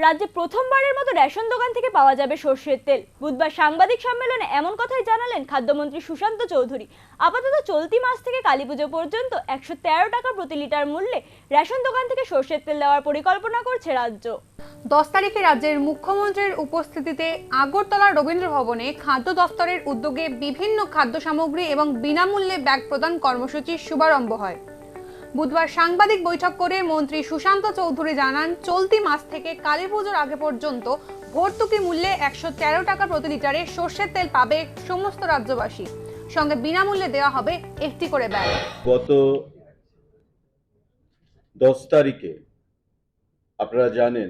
রাজ্যে প্রথমবারের মতো রেশন দোকান থেকে পাওয়া যাবে সরষের তেল। বুধবার সাংবাদিক সম্মেলনে এমন কথাই জানালেন খাদ্যমন্ত্রী সুশান্ত চৌধুরী। আপাতত চলতি মাস থেকে কালীপুজো পর্যন্ত 113 টাকা প্রতি লিটার মূল্যে রেশন দোকান থেকে সরষের তেল দেওয়ার পরিকল্পনা করছে রাজ্য। 10 তারিখে রাজ্যের মুখ্যমন্ত্রীর উপস্থিতিতে আগরতলার রবীন্দ্র ভবনে খাদ্য দফতরের উদ্যোগে বিভিন্ন খাদ্য সামগ্রী এবং বিনামূল্যে ব্যাগ প্রদান কর্মসূচির শুভারম্ভ হয়। বুধবার সাংবাদিক বৈঠক করে মন্ত্রী সুশান্ত চৌধুরী জানান, চলতি মাস থেকে কালীপুজোর আগে পর্যন্ত ভর্তুকি মূল্যে 113 টাকা প্রতি লিটারে সরষের তেল পাবে সমস্ত রাজ্যবাসী। সঙ্গে বিনামূল্যে দেওয়া হবে একটি করে ব্যাগ। গত 10 তারিখে আপনারা জানেন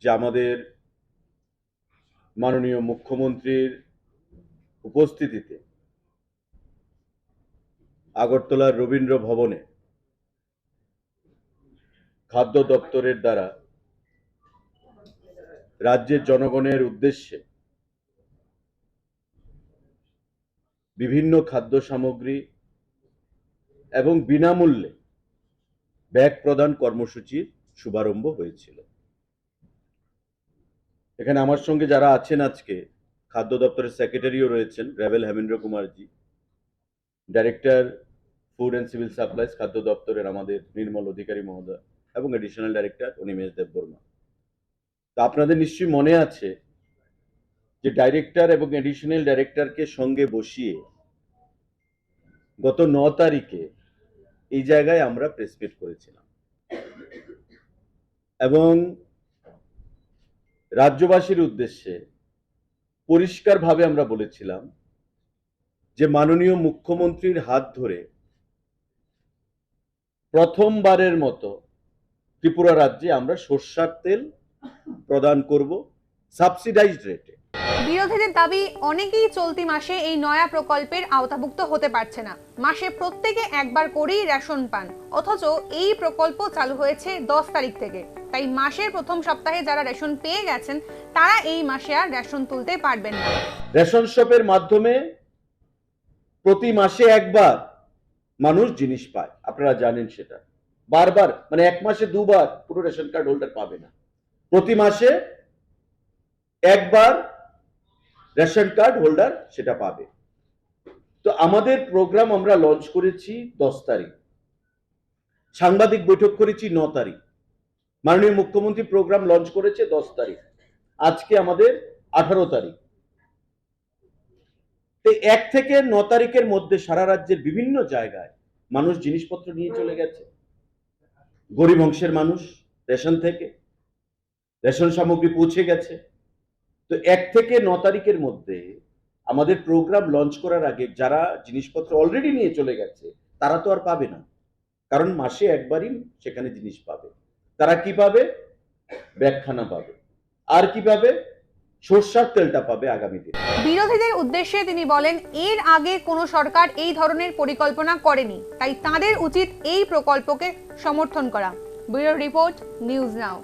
যে আমাদের মাননীয় মুখ্যমন্ত্রীর উপস্থিতিতে আগরতলার রবীন্দ্র ভবনে খাদ্য দপ্তরের দ্বারা রাজ্যের জনগণের উদ্দেশ্যে বিভিন্ন খাদ্য সামগ্রী এবং বিনামূল্যে ব্যাগ প্রদান কর্মসূচির শুভারম্ভ হয়েছিল। এখানে আমার সঙ্গে যারা আছেন আজকে, খাদ্য দপ্তরের সেক্রেটারিও রয়েছেন rebel Hemendra Kumarji, director food and civil supplies খাদ্য দপ্তরের আমাদের নির্মল অধিকারী মহোদয় এবং এডিশনাল ডাইরেক্টর অনিমেষ দেববর্মা। তা আপনাদের নিশ্চয়ই মনে আছে যে ডাইরেক্টর এবং এডিশনাল ডাইরেক্টরকে সঙ্গে বসিয়ে গত 9 তারিখে এই জায়গায় আমরা প্রেস মিট করেছিলাম এবং রাজ্যবাসীর উদ্দেশ্যে পরিষ্কারভাবে আমরা বলেছিলাম যে মাননীয় মুখ্যমন্ত্রীর হাত ধরে প্রথমবারের মতো ত্রিপুরা রাজ্যে আমরা সরষের তেল প্রদান করব সাবসিডাইজড রেটে। বিরোধীদের দাবি, অনেকেই চলতি মাসে এই নয়া প্রকল্পের আওতাভুক্ত হতে পারছে না। মাসে প্রত্যেকে একবার করেই রেশন পান, অথচ এই প্রকল্প চালু হয়েছে 10 তারিখ থেকে। তাই মাসের প্রথম সপ্তাহে যারা রেশন পেয়ে গেছেন তারা এই মাসে আর রেশন তুলতে পারবেন না। রেশন শপের মাধ্যমে প্রতি মাসে একবার মানুষ জিনিস পায়, আপনারা জানেন সেটা। বারবার মানে এক মাসে দুবার পুরো রেশন কার্ড হোল্ডার পাবে না, প্রতি মাসে একবার রেশন কার্ড হোল্ডার সেটা পাবে। তো আমাদের প্রোগ্রাম আমরা লঞ্চ করেছি 10 তারিখ, সাংবাদিক বৈঠক করেছি 9 তারিখ, মাননীয় মুখ্যমন্ত্রী প্রোগ্রাম লঞ্চ করেছে 10 তারিখ, আজকে আমাদের 18 তারিখ। 1 থেকে 9 তারিখের মধ্যে সারা রাজ্যের বিভিন্ন জায়গায় মানুষ জিনিসপত্র নিয়ে চলে গেছে। গরিব অংশের মানুষ রেশন থেকে রেশন সামগ্রী পৌঁছে গেছে। তো 1 থেকে 9 তারিখের মধ্যে আমাদের প্রোগ্রাম লঞ্চ করার আগে যারা জিনিসপত্র অলরেডি নিয়ে চলে গেছে তারা তো আর পাবে না, কারণ মাসে একবারই সেখানে জিনিস পাবে। তারা কি পাবে? ব্যাগখানা পাবে। আর কি পাবে? সরষের তেলটা পাবে আগামী দিনে। বিরোধীদের উদ্দেশ্যে তিনি বলেন, এর আগে কোনো সরকার এই ধরনের পরিকল্পনা করেনি, তাই তাদের উচিত এই প্রকল্পকে সমর্থন করা। Bureau report, news now.